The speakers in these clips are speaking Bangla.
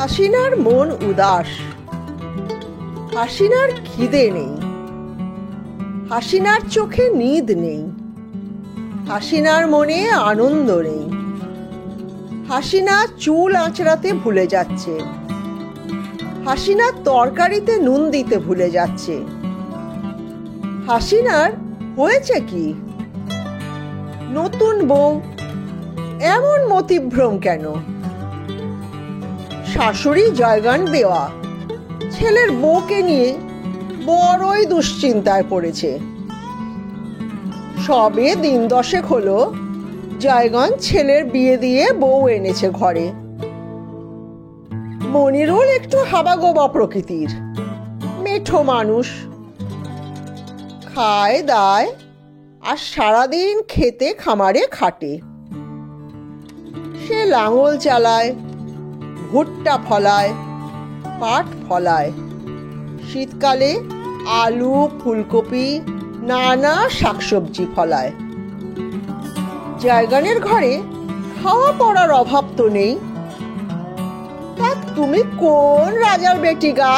হাসিনার মন উদাস। হাসিনার খিদে নেই, হাসিনার চোখে নিদ নেই, হাসিনার মনে আনন্দ নেই। হাসিনা চুল আঁচড়াতে ভুলে যাচ্ছে, হাসিনা তরকারিতে নুন দিতে ভুলে যাচ্ছে। হাসিনার হয়েছে কি? নতুন বউ, এমন মতিভ্রম কেন? শাশুড়ি জয়গান বেওয়া, ছেলের বউকে নিয়ে বড়ই দুশ্চিন্তায় পড়েছে। সবে দিন দশেক হলো জয়গান ছেলের বিয়ে দিয়ে বউ এনেছে ঘরে। মনিরুল একটু হাবাগোবা প্রকৃতির, মেঠো মানুষ, খায় দায় আর সারাদিন খেতে খামারে খাটে। সে লাঙল চালায়, ভুট্টা ফলায়, পাট ফলায়। শীতকালে আলু, ফুলকপি, নানা শাকসবজি ফলায়। জয়গানের ঘরে খাওয়া পড়ার অভাব তো নেই। তা তুমি কোন রাজার বেটি গা?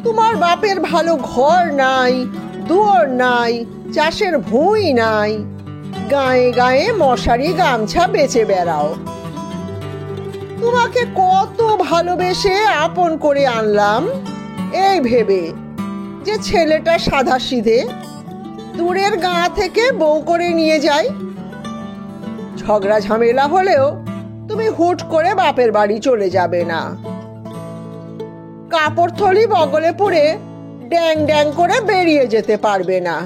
তোমার বাপের ভালো ঘর নাই, দুয়ার নাই, চাষের ভুঁই নাই, গায়ে গায়ে মশারি গামছা বেচে বেড়াও। তোমাকে কত ভালোবেসে আপন করে আনলাম এই ভেবে যে ছেলেটা সাধাসিধে, দূরের গাঁ থেকে বউ করে নিয়ে যাই। ঝগড়া ঝামেলা হলেও তুমি হুট করে বাপের বাড়ি চলে যাবে না। কাপড় থলি বগলে পরে ড্যাং ড্যাং করে বেরিয়ে যেতে পারবে না।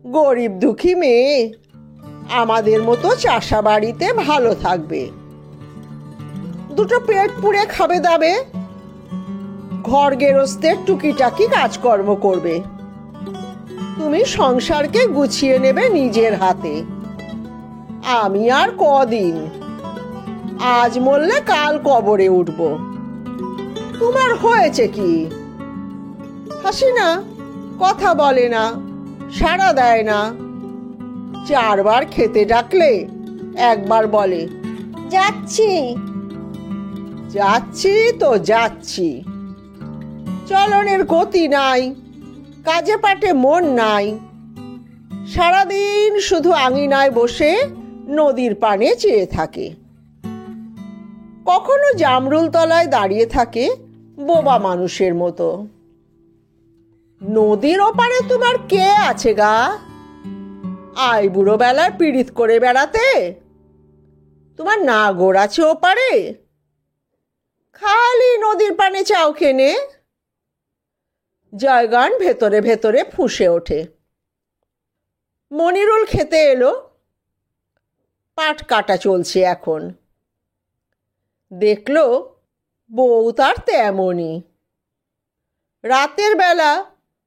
গরিব দুঃখী মেয়ে আমাদের মতো চাষা বাড়িতে ভালো থাকবে, দুটো পেট পুড়ে খাবে দাবে, ঘর গেরস্তের টুকিটাকি কাজকর্ম করবে। তুমি সংসারকে গুছিয়ে নেবে নিজের হাতে। আমি আর কদিন, আজ মরলে কাল কবরে উঠব। তোমার হয়েছে কি? হাসিনা কথা বলে না, সাড়া দেয় না। চারবার খেতে ডাকলে একবার বলে যাচ্ছি। যাচ্ছি তো যাচ্ছি, চলনের গতি নাই, কাজে পাটে মন নাই। সারাদিন শুধু আঙিনায় বসে নদীর পানে চেয়ে থাকে। কখনো জামরুল তলায় দাঁড়িয়ে থাকে বোবা মানুষের মতো। নদীর ওপারে তোমার কে আছে গা? আই বুড়ো বেলায় পীড়িত করে বেড়াতে তোমার নাগর আছে ওপারে? খালি নদীর পানে চাও খেনে। জয়গান ভেতরে ভেতরে ফুঁসে ওঠে। মনিরুল খেতে এলো। পাট কাটা চলছে এখন। দেখলো বউ তার তেমনই। রাতের বেলা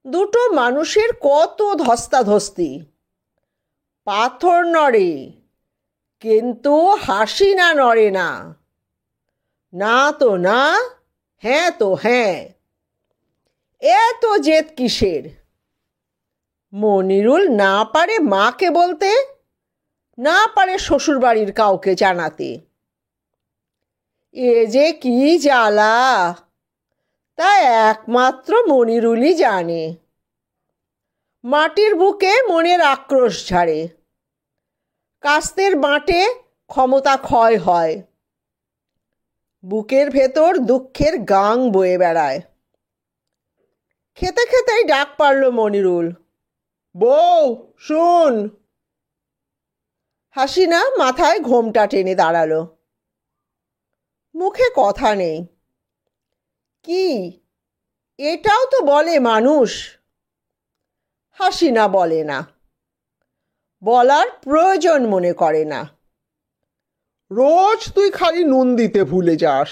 দুটো মানুষের কত ধস্তাধস্তি। পাথর নড়ে, কিন্তু হাসিনা নড়ে না। না তো না, হ্যাঁ তো হ্যাঁ। এত জেদ কিসের? মনিরুল না পারে মাকে বলতে, না পারে শ্বশুরবাড়ির কাউকে জানাতে। এ যে কি জ্বালা, তা একমাত্র মনিরুলই জানে। মাটির বুকে মনের আক্রোশ ঝাড়ে। কাস্তের বাঁটে ক্ষমতা ক্ষয় হয়। বুকের ভেতর দুঃখের গাং বয়ে বেড়ায়। খেতে খেতেই ডাক পারল মনিরুল, বউ শুন। হাসিনা মাথায় ঘোমটা টেনে দাঁড়ালো। মুখে কথা নেই। কি এটাও তো বলে মানুষ? হাসিনা বলে না, বলার প্রয়োজন মনে করে না। রোজ তুই খালি নুন দিতে ভুলে যাস।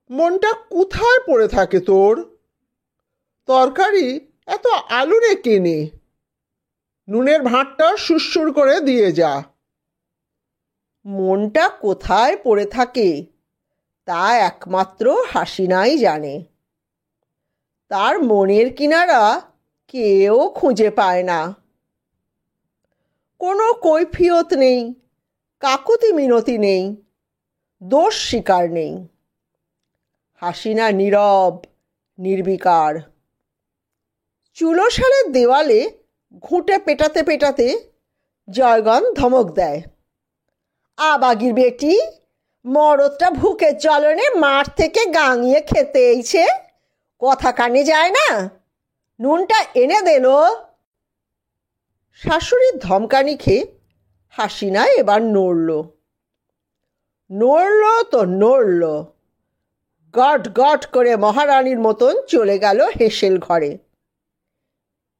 মনটা কোথায় পড়ে থাকে তোর? তরকারি এত আলুরে কেনে, নুনের ভাঁটটা সুরসুর করে দিয়ে যা। মনটা কোথায় পড়ে থাকে তা একমাত্র হাসিনাই জানে। তার মনের কিনারা কেউ খুঁজে পায় না। কোনো কৈফিয়ত নেই, কাকুতি মিনতি নেই, দোষ স্বীকার নেই। হাসিনা নীরব, নির্বিকার। চুলোশালের দেওয়ালে ঘুঁটে পেটাতে পেটাতে জয়গণ ধমক দেয়, আবাগির বেটি, মরদটা ভুকের জ্বলনে মাঠ থেকে গাঙিয়ে খেতে এইছে, কথা কানে যায় না, নুনটা এনে দিল। শাশুড়ির ধমকানি খেয়ে হাসিনা এবার নড়ল তো নড়ল। গট গট করে মহারানীর মতন চলে গেল হেসেল ঘরে।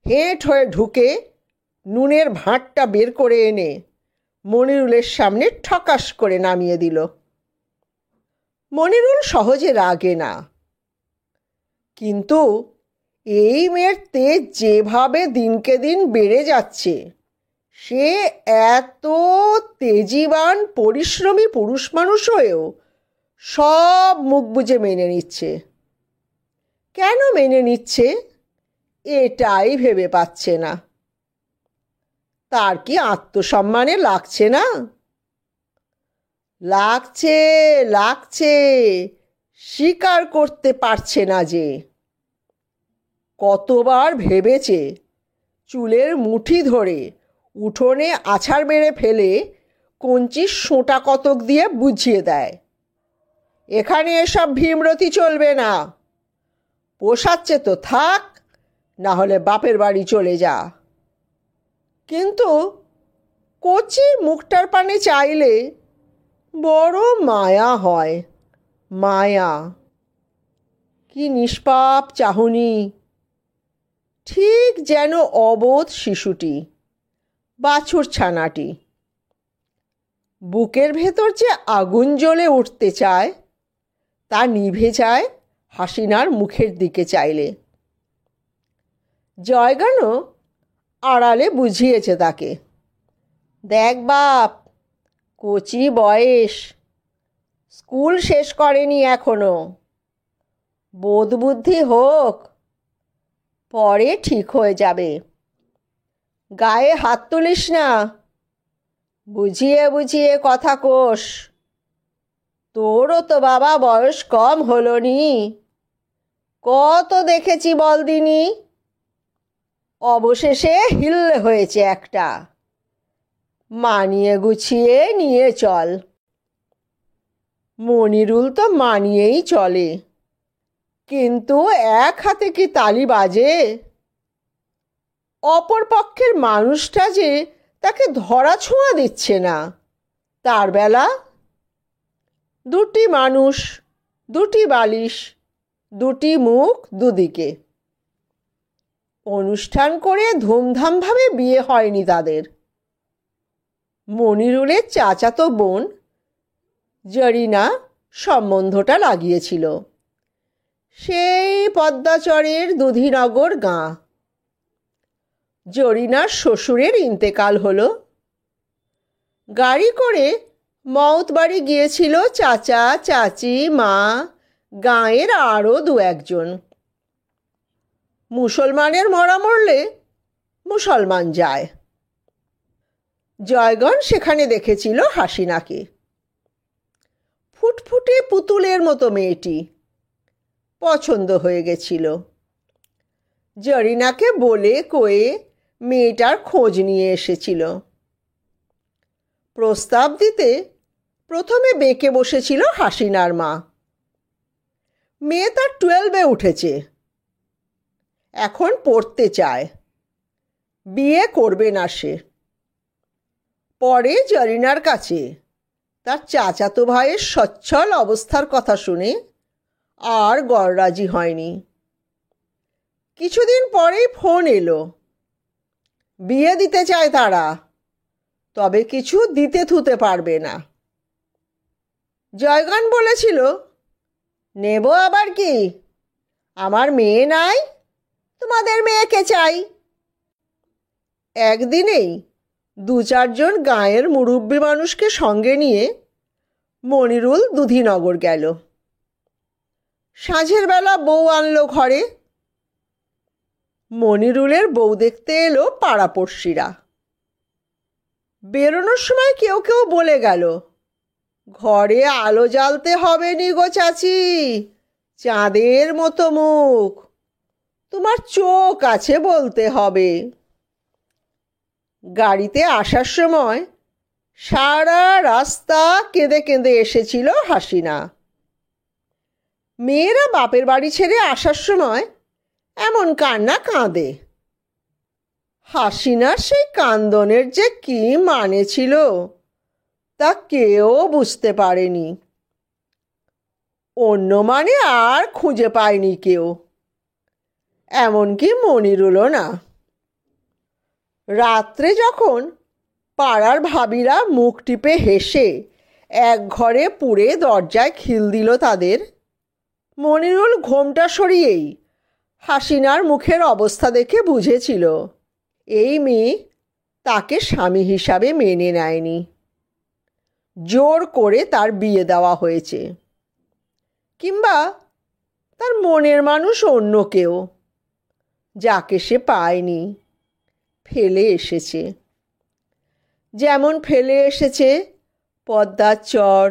হেঁট হয়ে ঢুকে নুনের ভাঁটটা বের করে এনে মনিরুলের সামনে ঠকাস করে নামিয়ে দিল। মনিরুল সহজে রাগে না, কিন্তু এই মেয়ের তেজ যেভাবে দিনকে দিন বেড়ে যাচ্ছে, সে এত তেজিবান পরিশ্রমী পুরুষ মানুষ হয়েও সব মুখ বুজে মেনে নিচ্ছে। কেন মেনে নিচ্ছে এটাই ভেবে পাচ্ছে না। তার কি আত্মসম্মানে লাগছে না? লাগছে, লাগছে, স্বীকার করতে পারছে না যে। কতবার ভেবেছে চুলের মুঠি ধরে উঠোনে আছাড় মেরে ফেলে কঞ্চির সোঁটা কতক দিয়ে বুঝিয়ে দেয়, এখানে এসব ভীমরতি চলবে না, পোষাচ্ছে তো থাক, না হলে বাপের বাড়ি চলে যা। কিন্তু কচি মুখটার পানে চাইলে বড় মায়া হয়, মায়া। কি নিষ্পাপ চাহনি, ঠিক যেন অবোধ শিশুটি, বাছুর ছানাটি। বুকের ভেতর যে আগুন জ্বলে উঠতে চায়, তা নিভে যায় হাসিনার মুখের দিকে চাইলে। জয়গানও আড়ালে বুঝিয়েছে তাকে, দেখ বাপ, কচি বয়স, স্কুল শেষ করেনি এখনো, বোধ বুদ্ধি হোক, পরে ঠিক হয়ে যাবে। গায়ে হাত তুলিস না, বুঝিয়ে বুঝিয়ে কথা কোষ, তোরও তো বাবা বয়স কম হলো নি, কত দেখেছি বল দিনি। অবশেষে হিল্লে হয়েছে একটা, মানিয়ে গুছিয়ে নিয়ে চল। মনিরুল তো মানিয়েই চলে, কিন্তু এক হাতে কি তালি বাজে? অপর পক্ষের মানুষটা যে তাকে ধরা ছোঁয়া দিচ্ছে না, তার বেলা। দুটি মানুষ, দুটি বালিশ, দুটি মুখ দুদিকে। অনুষ্ঠান করে ধুমধামভাবে বিয়ে হয়নি তাদের। মনিরুলের চাচাতো বোন জরিনা সম্বন্ধটা লাগিয়েছিল, সেই পদ্মাচরের দুধিনগর গাঁ। জরিনার শ্বশুরের ইন্তেকাল হলো। গাড়ি করে মওত বাড়ি গিয়েছিল চাচা, চাচি, মা, গাঁয়ের আরও দু একজন। মুসলমানের মরা মরলে মুসলমান যায়। জয়গণ সেখানে দেখেছিল হাসিনাকে। ফুটফুটে পুতুলের মতো মেয়েটি, পছন্দ হয়ে গেছিল। জরিনাকে বলে কয়ে মেয়েটার খোঁজ নিয়ে এসেছিল। প্রস্তাব দিতে প্রথমে বেঁকে বসেছিল হাসিনার মা। মেয়ে তার 12-এ উঠেছে, এখন পড়তে চায়, বিয়ে করবে না সে। পরে জরিনার কাছে তার চাচাতো ভাইয়ের সচ্ছল অবস্থার কথা শুনে আর গড়রাজি হয়নি। কিছুদিন পরেই ফোন এলো, বিয়ে দিতে চায় তারা, তবে কিছু দিতে থুতে পারবে না। জয়গান বলেছিল, নেব আবার কি, আমার মেয়ে নাই, তোমাদের মেয়েকে চাই। একদিনেই 2-4 গাঁয়ের মুরব্বী মানুষকে সঙ্গে নিয়ে মনিরুল দুধিনগর গেল। সাঁঝের বেলা বউ আনলো ঘরে। মনিরুলের বউ দেখতে এলো পাড়াপড়শিরা। বেরোনোর সময় কেউ কেউ বলে গেল, ঘরে আলো জ্বালতে হবে নি গো চাচি, চাঁদের মতো মুখ, তোমার চোখ আছে বলতে হবে। গাড়িতে আসার সময় সারা রাস্তা কেঁদে কেঁদে এসেছিল হাসিনা। মেয়েরা বাপের বাড়ি ছেড়ে আসার সময় এমন কান্না কাঁদে। হাসিনার সেই কান্দনের যে কি মানে ছিল তা কেউ বুঝতে পারেনি। অন্য মানে আর খুঁজে পায়নি কেউ, এমনকি মনিরুলও না। রাত্রে যখন পাড়ার ভাবিরা মুখ টিপে হেসে এক ঘরে পুড়ে দরজায় খিল দিল তাদের, মনিরুল ঘোমটা সরিয়েই হাসিনার মুখের অবস্থা দেখে বুঝেছিল এই মেয়ে তাকে স্বামী হিসাবে মেনে নেয়নি, জোর করে তার বিয়ে দেওয়া হয়েছে, কিংবা তার মনের মানুষ অন্য কেউ, যাকে সে পায়নি, ফেলে এসেছে। যেমন ফেলে এসেছে পদ্মার চর,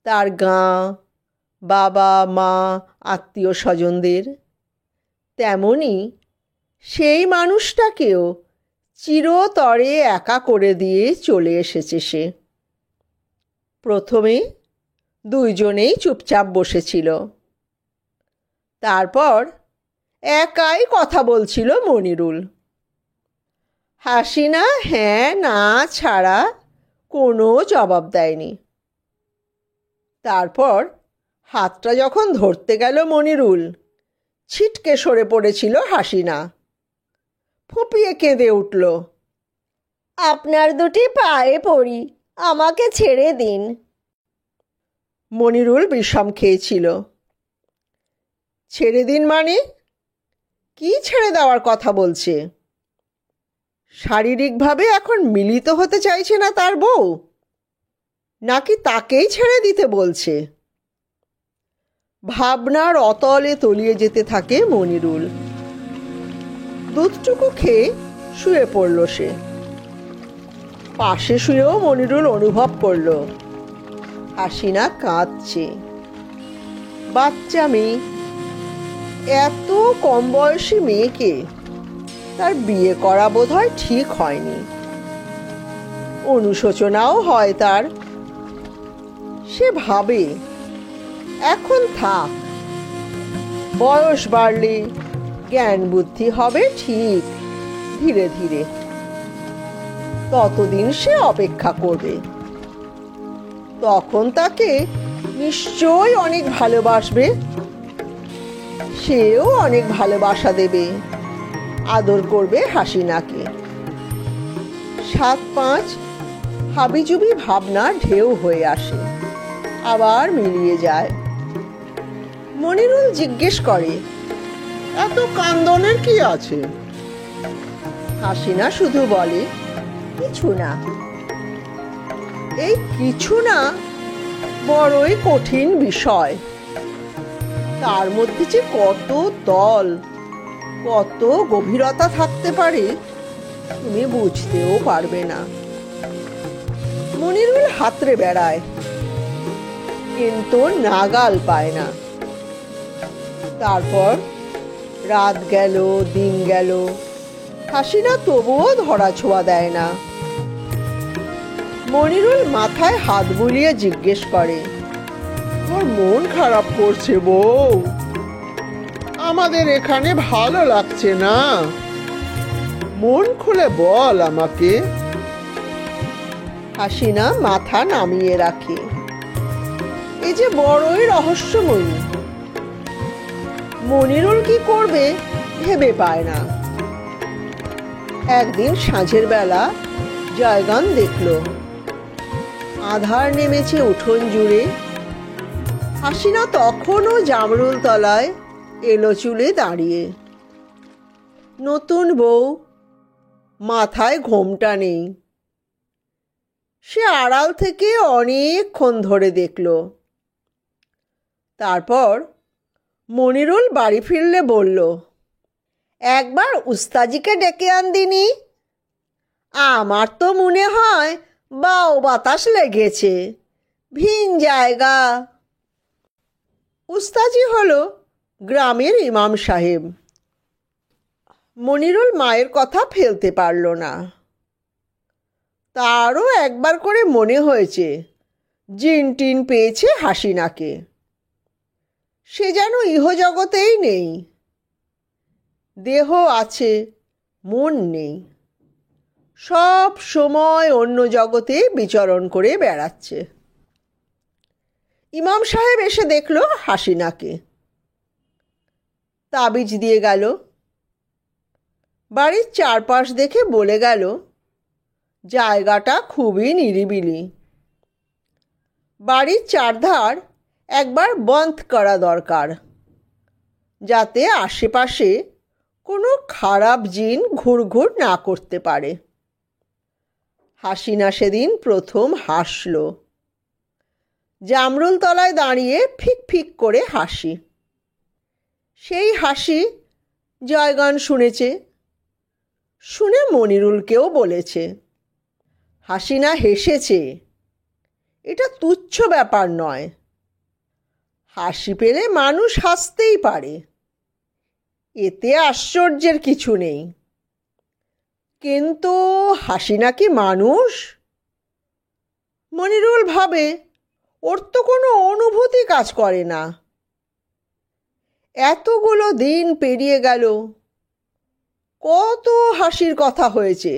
তার গাঁ, বাবা মা আত্মীয় স্বজনদের, তেমনি সেই মানুষটাকেও চিরতরে একা করে দিয়ে চলে এসেছে সে। প্রথমে দুইজনেই চুপচাপ বসেছিল, তারপর একাই কথা বলছিল মনিরুল। হাসিনা হ্যাঁ না ছাড়া কোনো জবাব দেয়নি। তারপর হাতটা যখন ধরতে গেল মনিরুল, ছিটকে সরে পড়েছিল হাসিনা। ফুপিয়ে কেঁদে উঠল, আপনার দুটি পায়ে পড়ি, আমাকে ছেড়ে দিন। মনিরুল বিষম খেয়েছিল। ছেড়ে দিন মানে? কি ছেড়ে দেওয়ার কথা বলছে? শারীরিকভাবে এখন মিলিত হতে চাইছে না তার বউ, নাকি তাকেই ছেড়ে দিতে বলছে? ভাবনার অতলে তলিয়ে যেতে থাকে মনিরুল। দুধটুকু খেয়ে শুয়ে পড়ল সে। পাশে শুয়েও মনিরুল অনুভব করল হাসিনা কাঁদছে। বাচ্চা মেয়ে, এত কম বয়সী মেয়েকে তার বিয়ে করা বোধহয় ঠিক হয়নি। অনুশোচনাও হয় তার। সে ভাবে এখন থাক, বয়স বাড়লে জ্ঞান বুদ্ধি হবে ঠিক ধীরে ধীরে, ততদিন সে অপেক্ষা করবে। তখন তাকে নিশ্চয়ই অনেক ভালোবাসবে, সেও অনেক ভালোবাসা দেবে, আদর করবে হাসিনাকে। ৭-৫ হাবিজুবি ভাবনা ঢেউ হয়ে আসে, আবার মিলিয়ে যায়। মনিরুল জিজ্ঞেস করে, এত কান্দনের কি আছে? হাসিনা শুধু বলে, কিছু না। এই কিছু না বড়ই কঠিন বিষয়। তার মধ্যে যে কত তল, কত গভীরতা থাকতে পারে তুমি বুঝতেও পারবে না। মনিরুল হাতড়ে বেড়ায়, কিন্তু নাগাল পায় না। তারপর রাত গেল, দিন গেল, হাসিনা তবুও ধরা ছোঁয়া দেয় না। মনিরুল মাথায় হাত বুলিয়ে জিজ্ঞেস করে, তোর মন খারাপ করছে বউ? আমাদের এখানে ভালো লাগছে না? মন খুলে বল আমাকে। হাসিনা মাথা নামিয়ে রাখে। এই যে বড়ই রহস্যময়ী। মনিরুল কি করবে ভেবে পায় না। একদিন সাঁঝের বেলা জয়গান দেখল, আধার নেমেছে উঠোন জুড়ে। হাসিনা তখনও জামরুল তলায় এলো চুলে দাঁড়িয়ে। নতুন বউ, মাথায় ঘোমটা নেই। সে আড়াল থেকে অনেকক্ষণ ধরে দেখল। তারপর মনিরুল বাড়ি ফিরলে বলল, একবার উস্তাজিকে ডেকে আন দিনি। আমার তো মনে হয় বাও বাতাস লেগেছে, ভিন জায়গা। উস্তাজি হলো গ্রামের ইমাম সাহেব। মনিরুল মায়ের কথা ফেলতে পারল না। তারও একবার করে মনে হয়েছে জিন টিন পেয়েছে হাসিনাকে। সে যেন ইহজগতেই নেই। দেহ আছে, মন নেই, সব সময় অন্য জগতে বিচরণ করে বেড়াচ্ছে। ইমাম সাহেব এসে দেখল হাসিনাকে। তাবিজ দিয়ে গেল। বাড়ির চারপাশ দেখে বলে গেল, জায়গাটা খুবই নিরিবিলি। বাড়ির চারধার একবার বন্ধ করা দরকার, যাতে আশেপাশে কোনো খারাপ জিন ঘুরঘুর না করতে পারে। হাসিনা সেদিন প্রথম হাসল। জামরুল তলায় দাঁড়িয়ে ফিক ফিক করে হাসি। সেই হাসি জয়গান শুনেছে, শুনে মনিরুলকেও বলেছে। হাসিনা হেসেছে। এটা তুচ্ছ ব্যাপার নয়। হাসি পেলে মানুষ হাসতেই পারে, এতে আশ্চর্যের কিছু নেই। কিন্তু হাসিনা কি মানুষ? মনিরুল ভাবে, ওর তো কোনো অনুভূতি কাজ করে না। এতগুলো দিন পেরিয়ে গেল, কত হাসির কথা হয়েছে,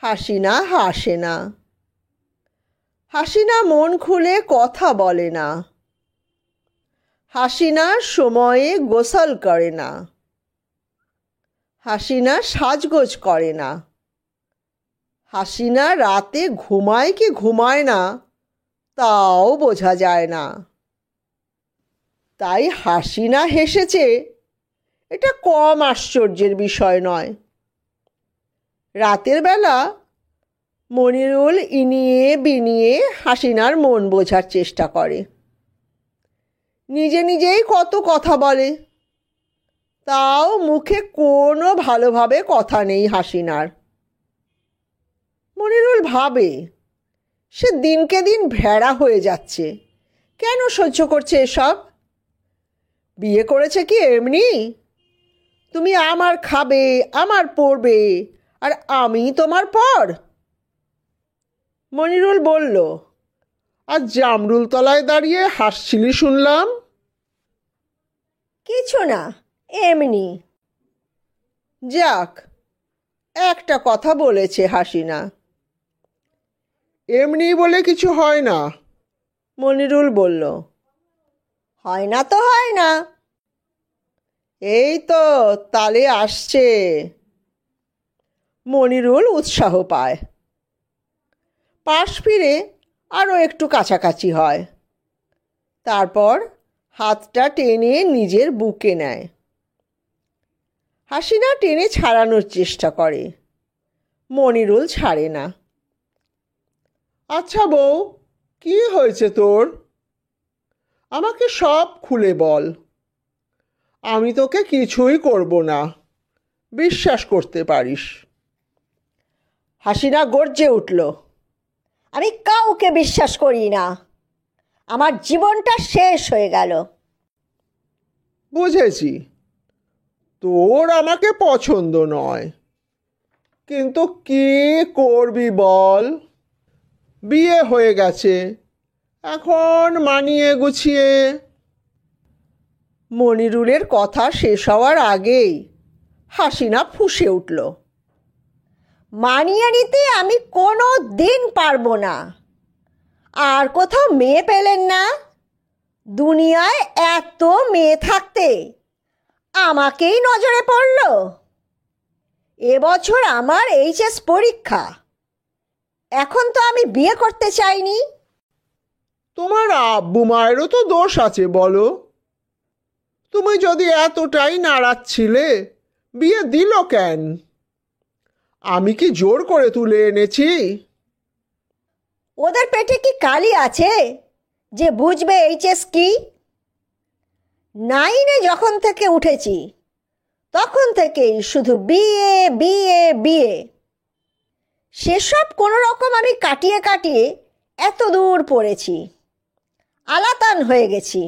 হাসিনা হাসে না। হাসিনা মন খুলে কথা বলে না। হাসিনা সময়ে গোসল করে না। হাসিনা সাজগোজ করে না। হাসিনা রাতে ঘুমায় কি ঘুমায় না তাও বোঝা যায় না। তাই হাসিনা হেসেছে, এটা কম আশ্চর্যের বিষয় নয়। রাতের বেলা মনিরুল ইনিয়ে বিনিয়ে হাসিনার মন বোঝার চেষ্টা করে। নিজে নিজেই কত কথা বলে, তাও মুখে কোনো ভালোভাবে কথা নেই হাসিনার। মনিরুল ভাবে, সে দিনকে দিন ভেড়া হয়ে যাচ্ছে, কেন সহ্য করছে এসব? বিয়ে করেছে কি এমনি? তুমি আমার খাবে, আমার পরবে, আর আমি তোমার পর? মনিরুল বলল, আর জামরুল তলায় দাঁড়িয়ে হাসছিলি শুনলাম। কিছু না, এমনি। যাক, একটা কথা বলেছে হাসিনা। এমনি বলে কিছু হয় না। মনিরুল বলল, হয় না তো হয় না। এই তো তালে আসছে। মনিরুল উৎসাহ পায়। পাশ ফিরে আরও একটু কাছাকাছি হয়। তারপর হাতটা টেনে নিজের বুকে নেয়। হাসিনা টেনে ছাড়ানোর চেষ্টা করে, মনিরুল ছাড়ে না। আচ্ছা বউ, কি হয়েছে তোর? আমাকে সব খুলে বল। আমি তোকে কিছুই করব না, বিশ্বাস করতে পারিস। হাসিনা গর্জে উঠল, আমি কাউকে বিশ্বাস করি না। আমার জীবনটা শেষ হয়ে গেল। বুঝেছি, তোর আমাকে পছন্দ নয়, কিন্তু কি করবি বল? বিয়ে হয়ে গেছে, এখন মানিয়ে গুছিয়ে। মনিরুলের কথা শেষ হওয়ার আগেই হাসিনা ফুঁসে উঠল, মানিয়ে নিতে আমি কোনো দিন পারবো না। আর কোথাও মেয়ে পেলেন না? দুনিয়ায় এত মেয়ে থাকতে আমাকেই নজরে পড়ল। এবছর আমার এইচএস পরীক্ষা, এখন তো আমি বিয়ে করতে চাইনি। তোমার আব্বু মায়েরও তো দোষ আছে বলো। তুমি যদি এতটাই নাড়াচ্ছিলে, বিয়ে দিল কেন? আমি কি জোর করে তুলে এনেছি? ওদের পেটে কি কালি আছে যে বুঝবে এইচএস কি? 9-এ যখন থেকে উঠেছি তখন থেকেই শুধু বিয়ে বিয়ে বিয়ে। সেসব কোনো রকম আমি কাটিয়ে কাটিয়ে এত দূর পড়েছি, আলাতান হয়ে গেছি।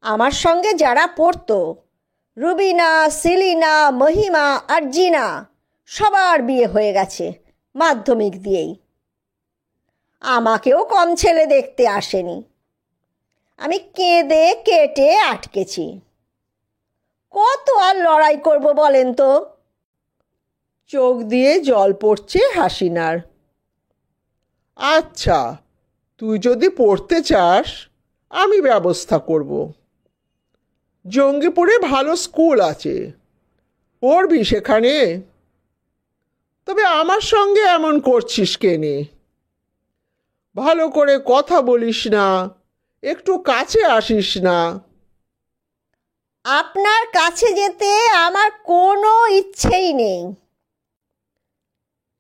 আমার সঙ্গে যারা পড়তো, রুবিনা, সিলিনা, মহিমা, আরজিনা, সবার বিয়ে হয়ে গেছে মাধ্যমিক দিয়েই। আমাকেও কম ছেলে দেখতে আসেনি। আমি কেঁদে কেটে আটকেছি। কত আর লড়াই করব বলেন তো? চোখ দিয়ে জল পড়ছে হাসিনার। আচ্ছা, তুই যদি পড়তে চাস আমি ব্যবস্থা করব। জঙ্গিপুরে ভালো স্কুল আছে, পড়বি সেখানে। তবে আমার সঙ্গে এমন করছিস কেনে? ভালো করে কথা বলিস না, একটু কাছে আসিস না। আপনার কাছে যেতে আমার কোনো ইচ্ছেই নেই।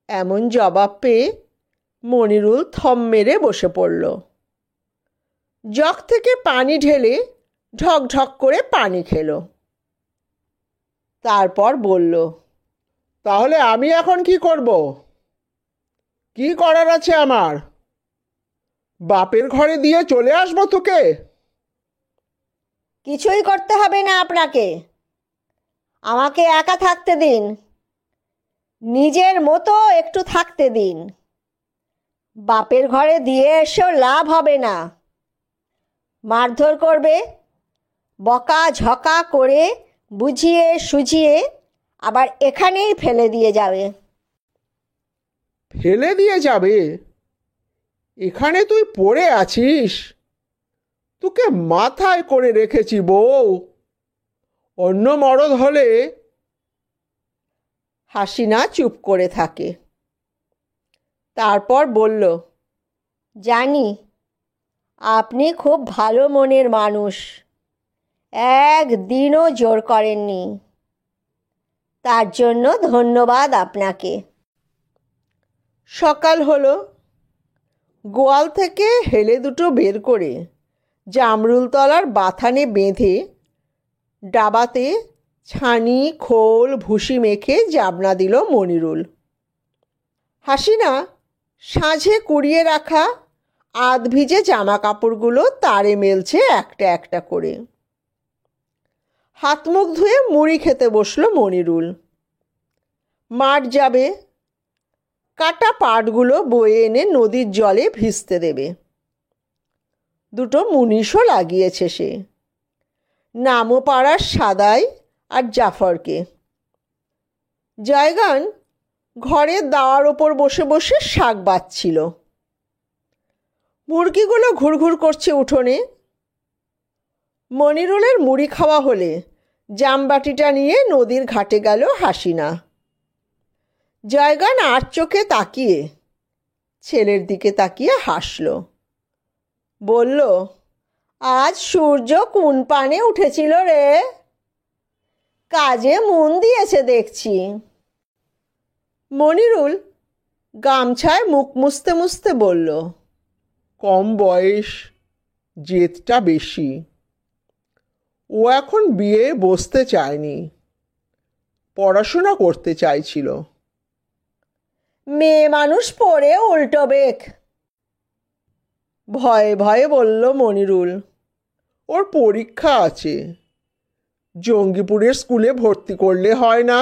এমন জবাব পেয়ে মনিরুল থম মেরে বসে পড়ল। জগ থেকে পানি ঢেলে ঢক ঢক করে পানি খেলো। তারপর বলল, তাহলে আমি এখন কি করব? কি করার আছে আমার? বাপের ঘরে দিয়ে চলে আসবো তোকে? কিছুই করতে হবে না আপনাকে। আমাকে একা থাকতে দিন, নিজের মতো একটু থাকতে দিন। বাপের ঘরে দিয়ে এসেও লাভ হবে না। মারধর করবে, বকা ঝকা করে বুঝিয়ে সুঝিয়ে আবার এখানেই ফেলে দিয়ে যাবে। ফেলে দিয়ে যাবে? এখানে তুই পড়ে আছিস? তোকে মাথায় করে রেখেছি বউ। অন্য মরদ হলে। হাসিনা চুপ করে থাকে। তারপর বলল, জানি আপনি খুব ভালো মনের মানুষ, একদিনও জোর করেননি। তার জন্য ধন্যবাদ আপনাকে। সকাল হলো। গোয়াল থেকে হেলে দুটো বের করে জামরুলতলার বাথানে বেঁধে ডাবাতে ছানি খোল ভুসি মেখে জাবনা দিল মনিরুল। হাসিনা সাঁঝে কুড়িয়ে রাখা আধ ভিজে জামা কাপড়গুলো তারে মেলছে একটা একটা করে। হাত মুখ ধুয়ে মুড়ি খেতে বসলো মনিরুল। মাঠ যাবে, কাটা পাটগুলো বয়ে এনে নদীর জলে ভিজতে দেবে। দুটো মুনিশও লাগিয়েছে সে, নামও পাড়ার সাদাই আর জাফরকে। জয়গান ঘরের দাওয়ার ওপর বসে বসে শাক বাছছিল। মুরগিগুলো ঘুরঘুর করছে উঠোনে। মনিরুলের মুড়ি খাওয়া হলে জামবাটিটা নিয়ে নদীর ঘাটে গেল হাসিনা। জয়গান আর চোখে তাকিয়ে ছেলের দিকে তাকিয়ে হাসল। বলল, আজ সূর্য কোন পানে উঠেছিল রে? কাজে মন দিয়েছে দেখছি। মনিরুল গামছায় মুখ মুছতে মুছতে বলল, কম বয়স, জেদটা বেশি। ও এখন বিয়ে বসতে চায়নি, পড়াশোনা করতে চাইছিল। মেয়ে মানুষ পড়ে উল্টো বেক। ভয়ে ভয়ে বলল মনিরুল, ওর পরীক্ষা আছে, জঙ্গিপুরের স্কুলে ভর্তি করলে হয় না?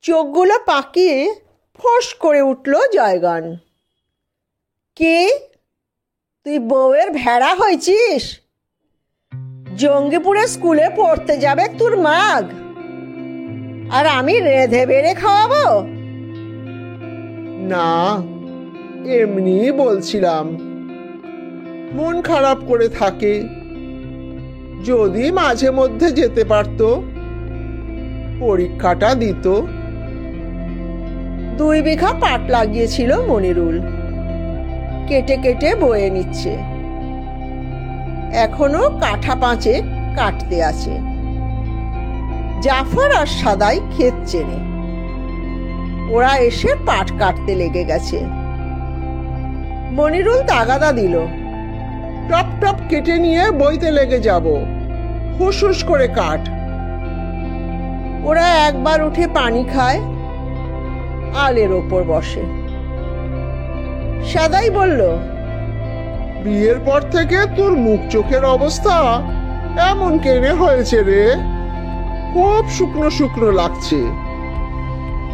চোখগুলো পাকিয়ে ফস করে উঠল জয়গান। কি, তুই বউয়ের ভেড়া হয়েছিস? জঙ্গিপুরের স্কুলে পড়তে যাবে তোর মাগ, আর আমি রেঁধে বেড়ে খাওয়াবো? না, এমনি বলছিলাম। মন খারাপ করে থাকে, যদি মাঝে মধ্যে যেতে পারত, পরীক্ষাটা দিত। 2 বিঘা পাট লাগিয়েছিল মনিরুল, কেটে কেটে বয়ে নিচ্ছে। এখনো কাঠা 5 কাটতে আছে। জাফর আর সাদাই ক্ষেত চেনে, ওরা এসে পাট কাটতে লেগে গেছে। মনিরুল তাগাদা দিল, টপ টপ কেটে নিয়ে বইতে লেগে যাব, হুস হুস করে কাট। ওরা একবার উঠে পানি খায়, আলের ওপর বসে। সাদাই বলল, বিয়ের পর থেকে তোর মুখ চোখের অবস্থা এমন কেনে হয়েছে রে, খুব শুকনো শুকনো লাগছে,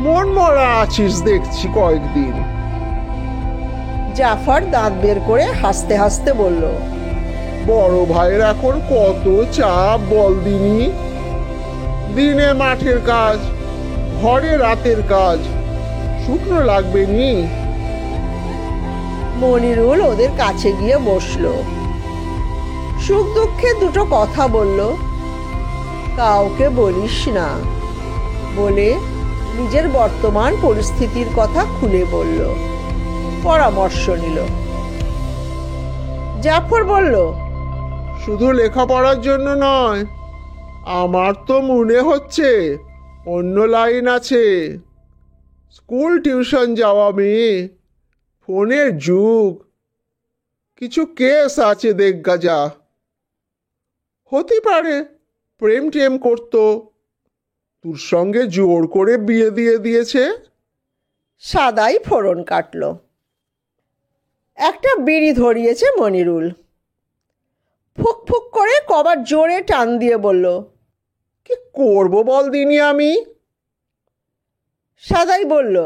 মন মরা আছিস দেখছি কয়েকদিন। জাফর দাঁত বের করে হাসতে হাসতে বলল, বড় ভাইয়ের এখন কত চাপ বল দিনি, দিনে মাঠের কাজ, ঘরে রাতের কাজ, শুকনো লাগবে নি? মনিরুল ওদের কাছে গিয়ে বসলো, সুখ দুঃখে দুটো কথা বলল। কাউকে বলিস না বলে নিজের বর্তমান পরিস্থিতির কথা খুলে বলল, পরামর্শ নিল। জাফর বলল, শুধু লেখাপড়ার জন্য নয়, আমার তো মনে হচ্ছে অন্য লাইন আছে। স্কুল টিউশন যাওয়া মেয়ে, ফোনের যুগ, কিছু কেস আছে দেখগা যা। হতে পারে প্রেম টেম করতো, তোর সঙ্গে জোর করে বিয়ে দিয়ে দিয়েছে। সাদাই ফোড়ন কাটল। একটা বিড়ি ধরিয়েছে মনিরুল, ফুক ফুক করে কবার জোরে টান দিয়ে বলল, কি করবো বল দিনি আমি? সাদাই বলল,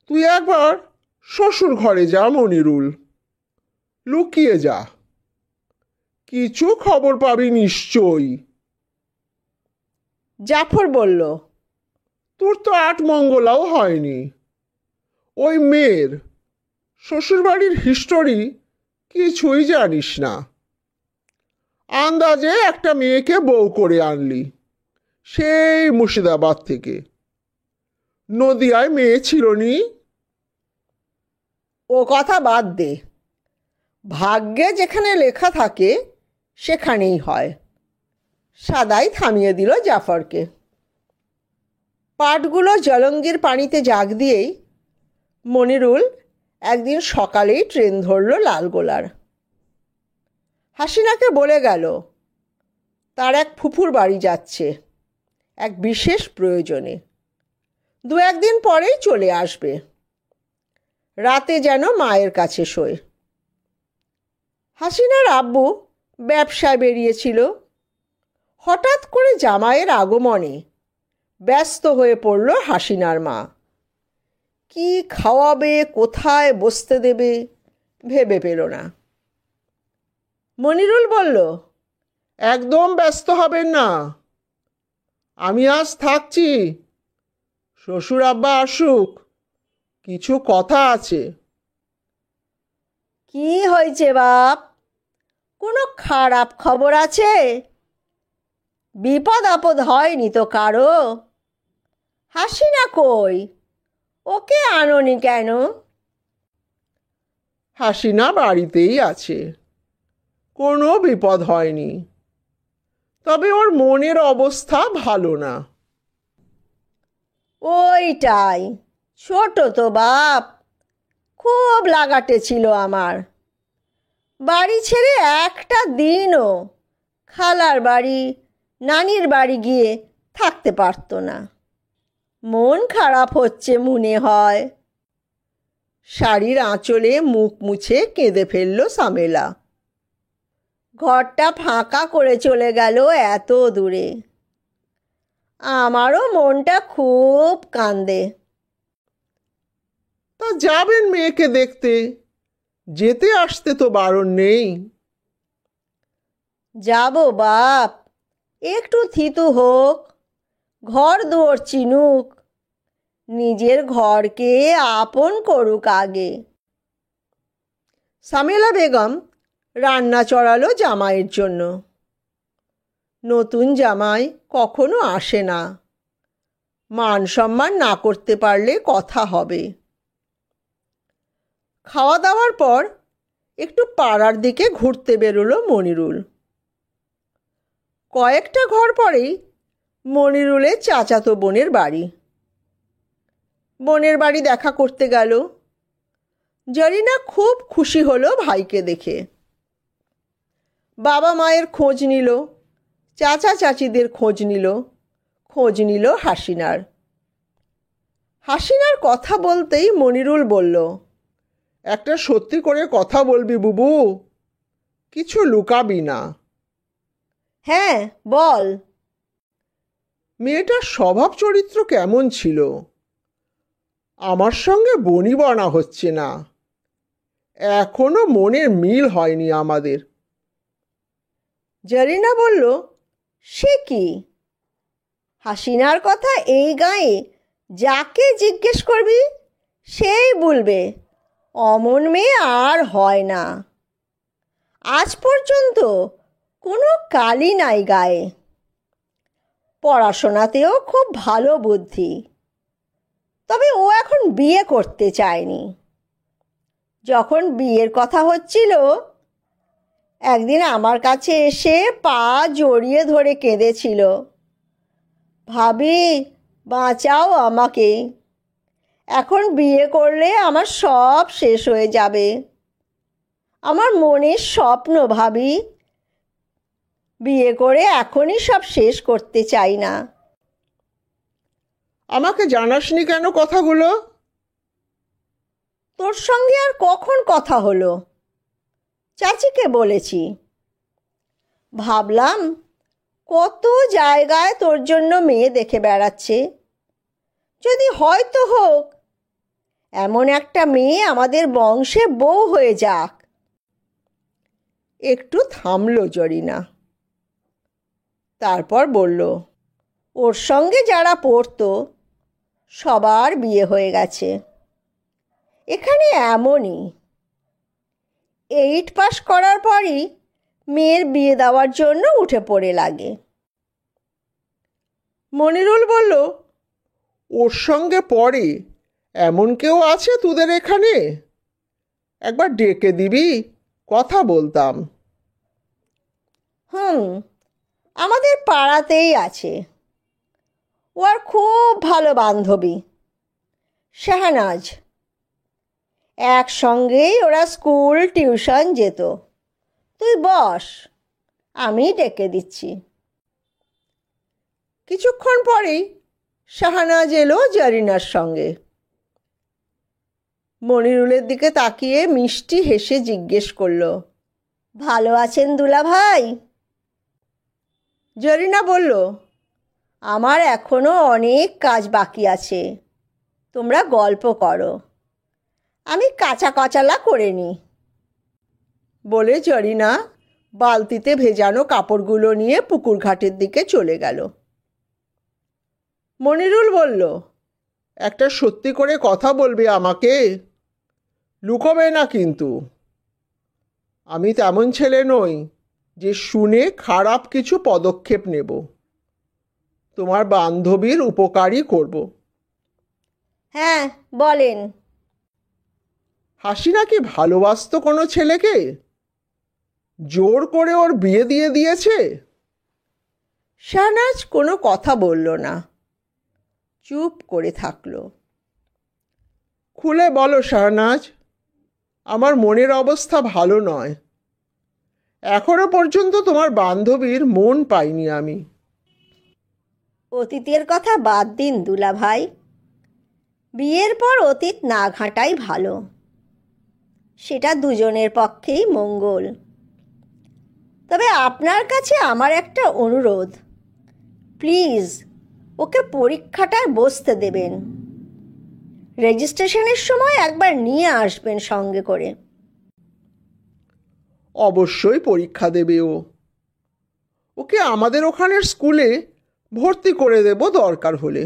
তুই একবার শ্বশুর ঘরে যা মনিরুল, লুকিয়ে যা, কিছু খবর পাবি নিশ্চয়ই। জাফর বলল, তোর তো ৮ মঙ্গলাও হয়নি, ওই মেয়ের শ্বশুরবাড়ির হিস্টোরি কিছুই জানিস না, আন্দাজে একটা মেয়েকে বউ করে আনলি সেই মুর্শিদাবাদ থেকে। নদিয়ায় মেয়ে ছিল নি? ও কথা বাদ দে, ভাগ্যে যেখানে লেখা থাকে সেখানেই হয়। সাদাই থামিয়ে দিল জাফরকে। পাটগুলো জলঙ্গির পানিতে জাগ দিয়েই মনিরুল একদিন সকালেই ট্রেন ধরল লালগোলার। হাসিনাকে বলে গেল তার এক ফুফুর বাড়ি যাচ্ছে এক বিশেষ প্রয়োজনে, ২-১ দিন পরেই চলে আসবে, রাতে যেন মায়ের কাছে শোয়। হাসিনার আব্বু ব্যবসায় বেরিয়েছিল, হঠাৎ করে জামাইয়ের আগমনে ব্যস্ত হয়ে পড়ল হাসিনার মা। কি খাওয়াবে, কোথায় বসতে দেবে ভেবে পেল না। মনিরুল বলল, একদম ব্যস্ত হবেন না, আমি আজ থাকছি, শ্বশুর আব্বা আসুক, কিছু কথা আছে। কি হয়েছে বাপ? কোনো খারাপ খবর আছে? বিপদ আপদ হয়নি তো কারো? হাসিনা কই? ওকে আনোনি কেন? হাসিনা বাড়িতেই আছে, কোনো বিপদ হয়নি, তবে ওর মনের অবস্থা ভালো না। ওইটাই, ছোট তো বাপ, খুব লাগাটে ছিল আমার। বাড়ি ছেড়ে একটা দিনও খালার বাড়ি নানির বাড়ি গিয়ে থাকতে পারতো না। মন খারাপ হচ্ছে মনে হয়। শাড়ির আঁচলে মুখ মুছে কেঁদে ফেলল সামেলা। ঘরটা ফাঁকা করে চলে গেল এত দূরে। আমারও মনটা খুব কান্দে। তা যাবেন মেয়েকে দেখতে, যেতে আসতে তো বারণ নেই। যাব বাপ, একটু থিতু হোক, ঘর দুয়ার চিনুক, নিজের ঘরকে আপন করুক আগে। সামেলা বেগম রান্না চড়ালো জামাইয়ের জন্য। নতুন জামাই কখনো আসে না, মান সম্মান না করতে পারলে কথা হবে। খাওয়া দাওয়ার পর একটু পাড়ার দিকে ঘুরতে বেরোলো মনিরুল। কয়েকটা ঘর পরেই মনিরুলের চাচাতো বোনের বাড়ি। বোনের বাড়ি দেখা করতে গেল। জরিনা খুব খুশি হলো ভাইকে দেখে। বাবা মায়ের খোঁজ নিল, চাচা চাচিদের খোঁজ নিল হাসিনার। হাসিনার কথা বলতেই মনিরুল বলল, একটা সত্যি করে কথা বলবি বুবু, কিছু লুকাবি না। হ্যাঁ, বল। মেয়েটার স্বভাব চরিত্র কেমন ছিল? আমার সঙ্গে বনিবনা হচ্ছে না, এখনো মনের মিল হয়নি আমাদের। জরিনা বলল, সে কি? হাসিনার কথা এই গাঁয়ে যাকে জিজ্ঞেস করবি সেই বলবে অমন মেয়ে আর হয় না। আজ পর্যন্ত কোনো কালি নাই গায়ে। পড়াশোনাতেও খুব ভালো বুদ্ধি, তবে ও এখন বিয়ে করতে চায়নি। যখন বিয়ের কথা হচ্ছিল, একদিন আমার কাছে এসে পা জড়িয়ে ধরে কেঁদেছিল, ভাবি বাঁচাও আমাকে, এখন বিয়ে করলে আমার সব শেষ হয়ে যাবে। আমার মনের স্বপ্ন ভাবি, বিয়ে করে এখনই সব শেষ করতে চাই না। আমাকে জানাসনি কেন কথাগুলো? তোর সঙ্গে আর কখন কথা হলো? চাচিকে বলেছি। ভাবলাম কত জায়গায় তোর জন্য মেয়ে দেখে বেড়াচ্ছে, যদি হয়তো হোক এমন একটা মেয়ে আমাদের বংশে বউ হয়ে যাক। একটু থামলো জরিনা, তারপর বলল, ওর সঙ্গে যারা পড়তো সবার বিয়ে হয়ে গেছে। এখানে এমনই, 8 পাস করার পরই মেয়ের বিয়ে দেওয়ার জন্য উঠে পড়ে লাগে। মনিরুল বলল, ওর সঙ্গে পড়ে এমন কেউ আছে তোদের এখানে? একবার ডেকে দিবি, কথা বলতাম। আমাদের পাড়াতেই আছে। ওর খুব ভালো বান্ধবী শাহনাজ। একসঙ্গেই ওরা স্কুল টিউশন যেত। তুই বস, আমি ডেকে দিচ্ছি। কিছুক্ষণ পরেই শাহনাজ এলো জরিনার সঙ্গে। মনিরুলের দিকে তাকিয়ে মিষ্টি হেসে জিজ্ঞেস করলো, ভালো আছেন দুলা ভাই? জরিনা বলল, আমার এখনো অনেক কাজ বাকি আছে, তোমরা গল্প করো, আমি কাঁচা কচালা করে নি। বলে জরিনা বালতিতে ভেজানো কাপড়গুলো নিয়ে পুকুর ঘাটের দিকে চলে গেল। মনিরুল বলল, একটা সত্যি করে কথা বলবি আমাকে, লুকোবে না কিন্তু। আমি তেমন ছেলে নই যে শুনে খারাপ কিছু পদক্ষেপ নেব। তোমার বান্ধবীর উপকারই করব। হ্যাঁ, বলেন। হাসিনা কি ভালোবাসতো কোনো ছেলেকে? জোর করে ওর বিয়ে দিয়ে দিয়েছে? শাহনাজ কোনো কথা বলল না, চুপ করে থাকলো। খুলে বলো শাহনাজ, আমার মনের অবস্থা ভালো নয়। এখনো পর্যন্ত তোমার বান্ধবীর মন পাইনি আমি। অতীতের কথা বাদ দিন দুলা ভাই, বিয়ের পর অতীত না ঘাঁটাই ভালো, সেটা দুজনের পক্ষেই মঙ্গল। তবে আপনার কাছে আমার একটা অনুরোধ, প্লিজ ওকে পরীক্ষাটায় বসতে দেবেন। রেজিস্ট্রেশনের সময় একবার নিয়ে আসবেন সঙ্গে করে। অবশ্যই পরীক্ষা দেবে ও। ওকে আমাদের ওখানের স্কুলে ভর্তি করে দেব দরকার হলে।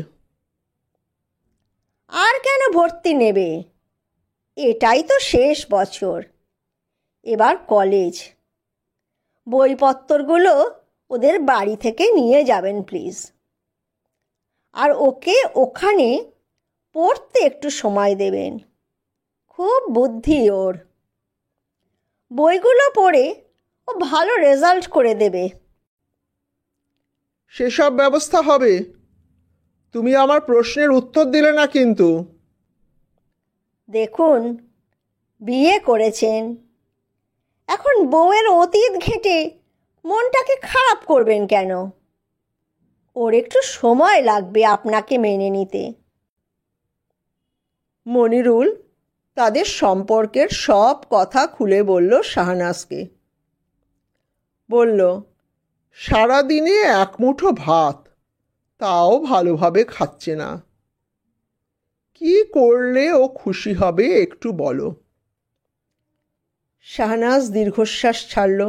আর কেন ভর্তি নেবে? এটাই তো শেষ বছর, এবার কলেজ। বইপত্রগুলো ওদের বাড়ি থেকে নিয়ে যাবেন প্লিজ। আর ওকে ওখানে পড়তে একটু সময় দেবেন, খুব বুদ্ধি ওর। বইগুলো পড়ে ও ভালো রেজাল্ট করে দেবে। সেসব ব্যবস্থা হবে। তুমি আমার প্রশ্নের উত্তর দিলে না কিন্তু। দেখুন, বিয়ে করেছেন, এখন বউয়ের অতীত ঘেঁটে মনটাকে খারাপ করবেন কেন? ওর একটু সময় লাগবে আপনাকে মেনে নিতে। মনিরুল তাদের সম্পর্কের সব কথা খুলে বলল শাহনাজকে। বলল, সারাদিনে এক মুঠো ভাত, তাও ভালোভাবে খাচ্ছে না। কি করলে ও খুশি হবে একটু বলো। শাহনাজ দীর্ঘশ্বাস ছাড়ল।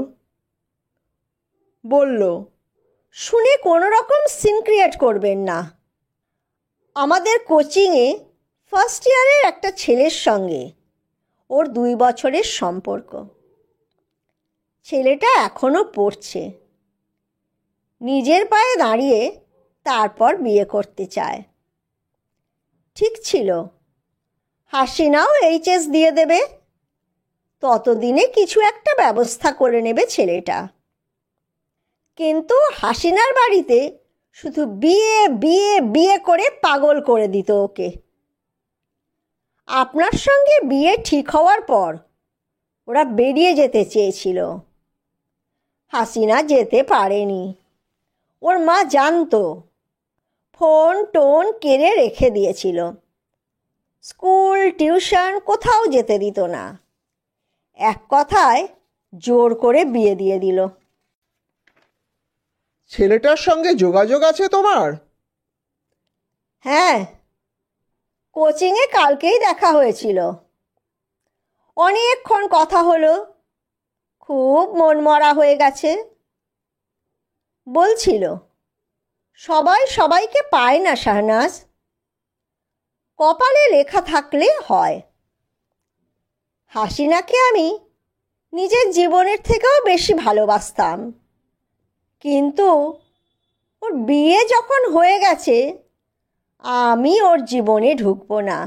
বলল, শুনে কোনো রকম সিন ক্রিয়েট করবেন না। আমাদের কোচিংয়ে ফার্স্ট ইয়ারের একটা ছেলের সঙ্গে ওর 2 বছরের সম্পর্ক। ছেলেটা এখনো পড়ছে, নিজের পায়ে দাঁড়িয়ে তারপর বিয়ে করতে চায়। ঠিক ছিল, হাসিনাও এইচএস দিয়ে দেবে, ততদিনে কিছু একটা ব্যবস্থা করে নেবে ছেলেটা। কিন্তু হাসিনার বাড়িতে শুধু বিয়ে বিয়ে বিয়ে করে পাগল করে দিত ওকে। আপনার সঙ্গে বিয়ে ঠিক হওয়ার পর ওরা বেরিয়ে যেতে চেয়েছিল, হাসিনা যেতে পারেনি। ওর মা জানতো, ফোন টোন কেড়ে রেখে দিয়েছিল। স্কুল টিউশন কোথাও যেতে দিত না। এক কথায় জোর করে বিয়ে দিয়ে দিল। ছেলেটার সঙ্গে যোগাযোগ আছে তোমার? হ্যাঁ, কোচিংয়ে কালকেই দেখা হয়েছিল। অনেকক্ষণ কথা হলো, খুব মনমরা হয়ে গেছে। বলছিল, সবাই সবাইকে পায় না শাহনাজ, কপালে লেখা থাকলে হয়। হাসিনাকে আমি নিজের জীবনের থেকেও বেশি ভালোবাসতাম, কিন্তু ওর বিয়ে যখন হয়ে গেছে আমি ওর জীবনে ঢুকবো না।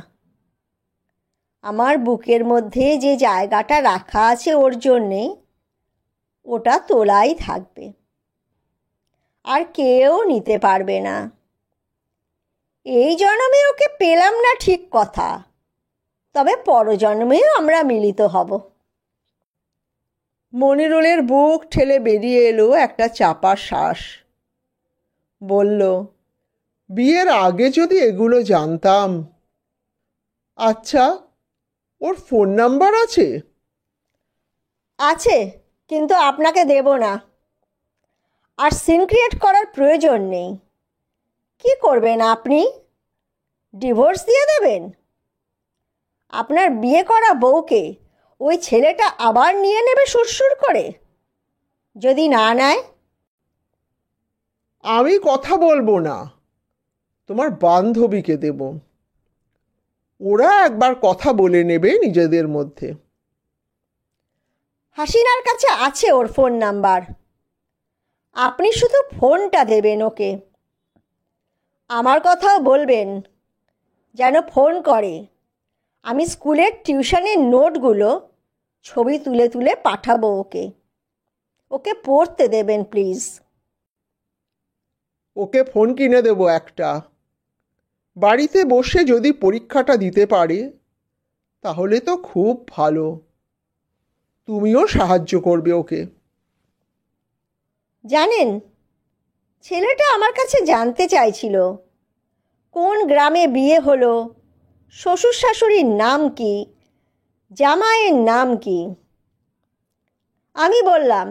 আমার বুকের মধ্যে যে জায়গাটা রাখা আছে ওর জন্যে, ওটা তোলাই থাকবে, আর কেউ নিতে পারবে না। এই জন্মে ওকে পেলাম না ঠিক কথা, তবে পরজন্মেও আমরা মিলিত হব। মনিরুলের বুক ঠেলে বেরিয়ে এলো একটা চাপা শ্বাস। বলল, বিয়ের আগে যদি এগুলো জানতাম। আচ্ছা, ওর ফোন নাম্বার আছে? আছে, কিন্তু আপনাকে দেব না। আর সিন ক্রিয়েট করার প্রয়োজন নেই। কি করবেন আপনি? ডিভোর্স দিয়ে দেবেন? আপনার বিয়ে করা বউকে ওই ছেলেটা আবার নিয়ে নেবে সুরসুর করে? যদি না নেয়? আমি কথা বলবো না, তোমার বান্ধবীকে দেব। ওরা একবার কথা বলে নেবে নিজেদের মধ্যে। হাসিনার কাছে আছে ওর ফোন নাম্বার, আপনি শুধু ফোনটা দেবেন ওকে। আমার কথাও বলবেন যেন ফোন করে। আমি স্কুলের টিউশনের নোটগুলো ছবি তুলে তুলে পাঠাবো ওকে। ওকে পড়তে দেবেন প্লিজ। ওকে ফোন কিনে দেবো একটা। বাড়িতে বসে যদি পরীক্ষাটা দিতে পারে তাহলে তো খুব ভালো। তুমিও সাহায্য করবে ওকে। জানেন, ছেলেটা আমার কাছে জানতে চাইছিল কোন গ্রামে বিয়ে হলো, শ্বশুর শাশুড়ির নাম কি, জামাইয়ের নাম কি। আমি বললাম,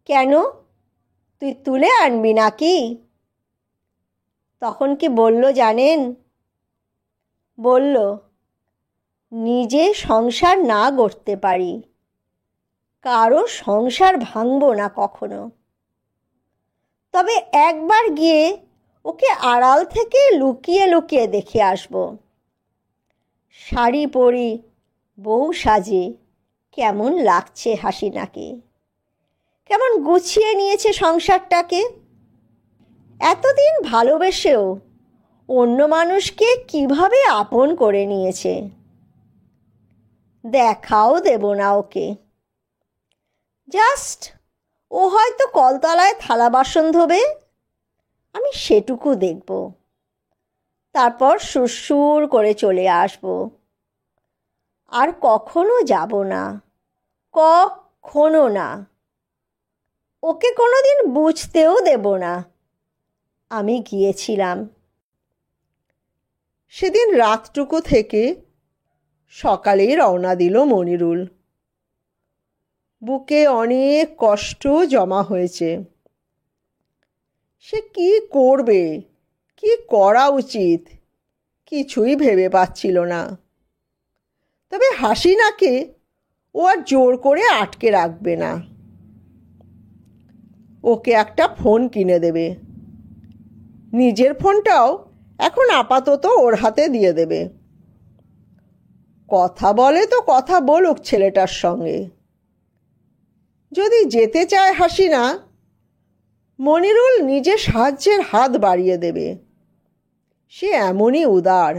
কেন, তুই তুলে আনবি নাকি? তখন কি বলল জানেন? বলল, নিজে সংসার না গড়তে পারি, কারো সংসার ভাঙবো না কখনো। তবে একবার গিয়ে ওকে আড়াল থেকে লুকিয়ে লুকিয়ে দেখে আসব। শাড়ি পরি, বউ সাজে কেমন লাগছে হাসিনাকে, কেমন গুছিয়ে নিয়েছে সংসারটাকে। এতদিন ভালোবেসেও অন্য মানুষকে কিভাবে আপন করে নিয়েছে। দেখাও দেব না ওকে। জাস্ট ও হয়তো কলতলায় থালা বাসন ধোবে, আমি সেটুকু দেখব। তারপর সুরসুর করে চলে আসব। আর কখনো যাব না, কখনো না। ওকে কোনোদিন বুঝতেও দেব না আমি গিয়েছিলাম। সেদিন রাতটুকু থেকে সকালেই রওনা দিল মনিরুল। বুকে অনেক কষ্ট জমা হয়েছে। সে কি করবে, কি করা উচিত, কিছুই ভেবে পাচ্ছিল না। তবে হাসিনাকে ও আর জোর করে আটকে রাখবে না। ওকে একটা ফোন কিনে দেবে। নিজের ফোনটাও এখন আপাতত ওর হাতে দিয়ে দেবে। কথা বলে তো কথা বলুক ছেলেটার সঙ্গে। যদি যেতে চায় হাসিনা, মনিরুল নিজে সাহায্যের হাত বাড়িয়ে দেবে। সে এমনই উদার।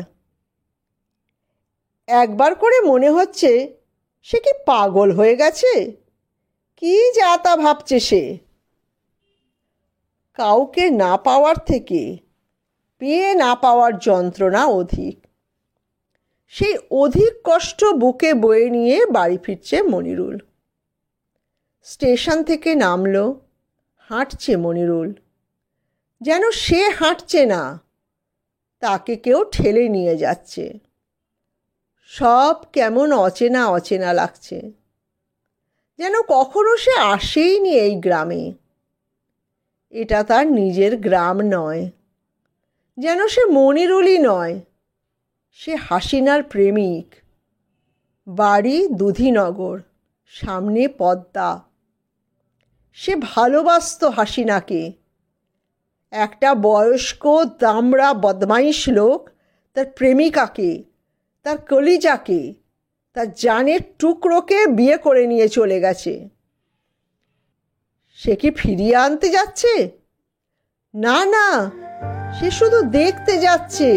একবার করে মনে হচ্ছে সে কি পাগল হয়ে গেছে, কি যা তা ভাবছে সে। কাউকে না পাওয়ার থেকে পেয়ে না পাওয়ার যন্ত্রণা অধিক। সেই অধিক কষ্ট বুকে বয়ে নিয়ে বাড়ি ফিরছে মনিরুল। স্টেশন থেকে নামলো, হাঁটছে মনিরুল। যেন সে হাঁটছে না, তাকে কেউ ঠেলে নিয়ে যাচ্ছে। সব কেমন অচেনা অচেনা লাগছে, যেন কখনো সে আসেইনি এই গ্রামে। এটা তার নিজের গ্রাম নয়, যেন সে মনিরুলই নয়, সে হাসিনার প্রেমিক। বাড়ি দুধিনগর, সামনে পদ্মা। সে ভালোবাসত হাসিনাকে। একটা বয়স্ক দামড়া বদমাইশ লোক তার প্রেমিকাকে, তার কলিজাকে, তার জানের টুকরোকে বিয়ে করে নিয়ে চলে গেছে। সে কি ফিরিয়ে আনতে যাচ্ছে? না না, সে শুধু দেখতে যাচ্ছে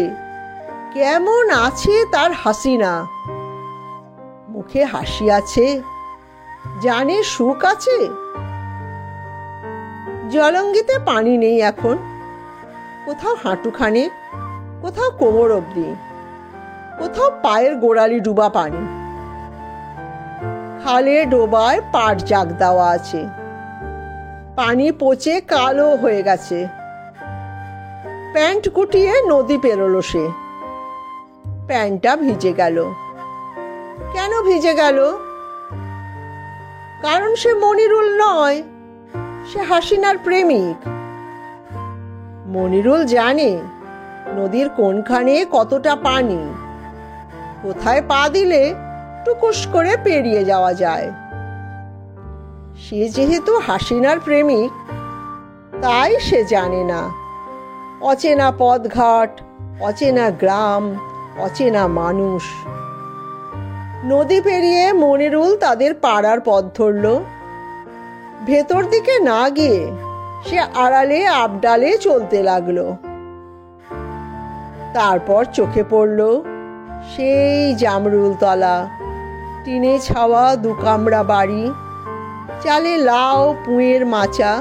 কেমন আছে তার হাসিনা। মুখে হাসি আছে, জানে সুখ আছে। জলঙ্গিতে পানি নেই এখন, কোথাও হাঁটুখানে, কোথাও কোমর অবধি, কোথাও পায়ের গোড়ালি ডুবা পানি। খালে ডোবায় পাট জাগ দেওয়া আছে, পানি পচে কালো হয়ে গেছে। প্যান্ট গুটিয়ে নদী পেরোলো সে। প্যান্টটা ভিজে গেল। কেন ভিজে গেল? কারণ সে মনিরুল নয়, সে হাসিনার প্রেমিক। মনিরুল জানে নদীর কোনখানে কতটা পানি, কোথায় পা দিলে টুকুস করে পেরিয়ে যাওয়া যায়। সে যেহেতু হাসিনার প্রেমিক, তাই সে জানে না অচেনা পথঘাট, অচেনা গ্রাম, অচেনা মানুষ। নদী পেরিয়ে মনিরুল তাদের পাড়ার পথ ধরল। ভেতর দিকে না গিয়ে সে আড়ালে আবডালে চলতে লাগলো। তারপর চোখে পড়ল সেই জামরুলতলা, টিনে ছাওয়া দুকামরা বাড়ি, চালে লাউ পুঁয়ের মাচা,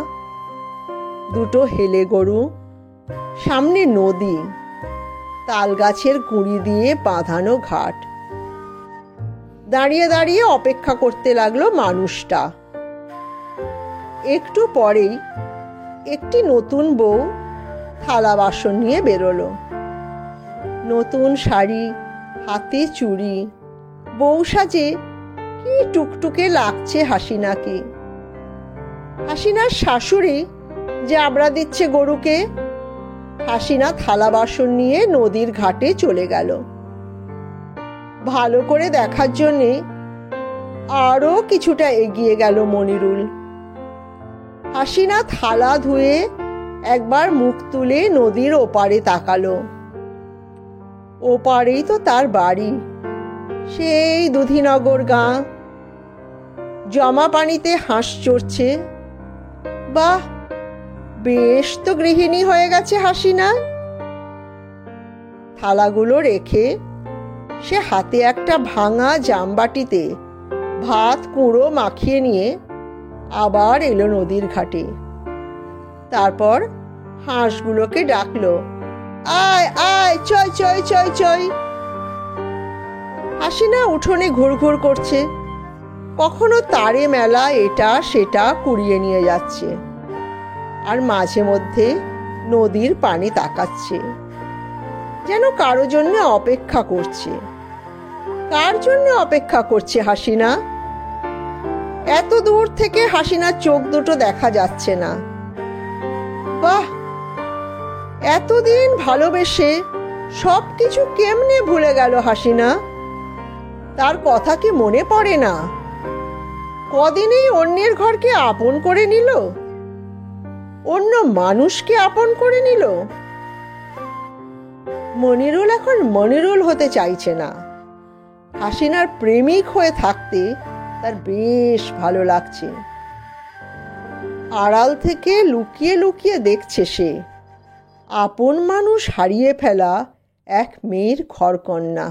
দুটো হেলে গরু, সামনে নদী, তাল গাছের গুঁড়ি দিয়ে বাঁধানো ঘাট। দাঁড়িয়ে দাঁড়িয়ে অপেক্ষা করতে লাগলো মানুষটা। একটু পরেই একটি নতুন বউ থালা বাসন নিয়ে বেরোলো। নতুন শাড়ি, হাতে চুড়ি, বউ সাজে কি টুকটুকে লাগছে হাসিনাকে। হাসিনার শাশুড়ি জাবড়া দিচ্ছে গরুকে। হাসিনা থালা বাসন নিয়ে নদীর ঘাটে চলে গেল। ভালো করে দেখার জন্যে আরো কিছুটা এগিয়ে গেল মনিরুল। হাসিনা থালা ধুয়ে একবার মুখ তুলে নদীর ওপারে তাকালো। ওপারেই তো তার বাড়ি, সেই দুধিনগর গাঁ। জমা পানিতে হাঁস চড়ছে। বাহ, বেশ তো গৃহিণী হয়ে গেছে হাসিনা। থালাগুলো রেখে সে হাতে একটা ভাঙা জামবাটিতে ভাত কুঁড়ো মাখিয়ে নিয়ে আবার এলো নদীর ঘাটে। তারপর হাঁসগুলোকে ডাকলো, আয় আয়, চয় চয় চয় চয়। হাসিনা উঠোনে ঘুরঘুর করছে, কখনো তারে মেলা এটা সেটা কুড়িয়ে নিয়ে যাচ্ছে, আর মাঝে মধ্যে নদীর পানি তাকাচ্ছে, যেন কারো জন্য অপেক্ষা করছে। কার জন্য অপেক্ষা করছে হাসিনা? এত দূর থেকে হাসিনার চোখ দুটো দেখা যাচ্ছে না। বাহ, এতদিন ভালোবেসে সবকিছু কেমনে ভুলে গেল হাসিনা? তার কথা কি মনে পড়ে না? কদিনেই অন্যের ঘরকে আপন করে নিল, অন্য মানুষকে আপন করে নিল। মনিরুল এখন মনিরুল হতে চাইছে না। হাসিনার প্রেমিক হয়ে থাকতে তার বেশ ভালো লাগছে। আড়াল থেকে লুকিয়ে লুকিয়ে দেখছে সে আপন মানুষ হারিয়ে ফেলা এক মেয়ের ঘরকন্না।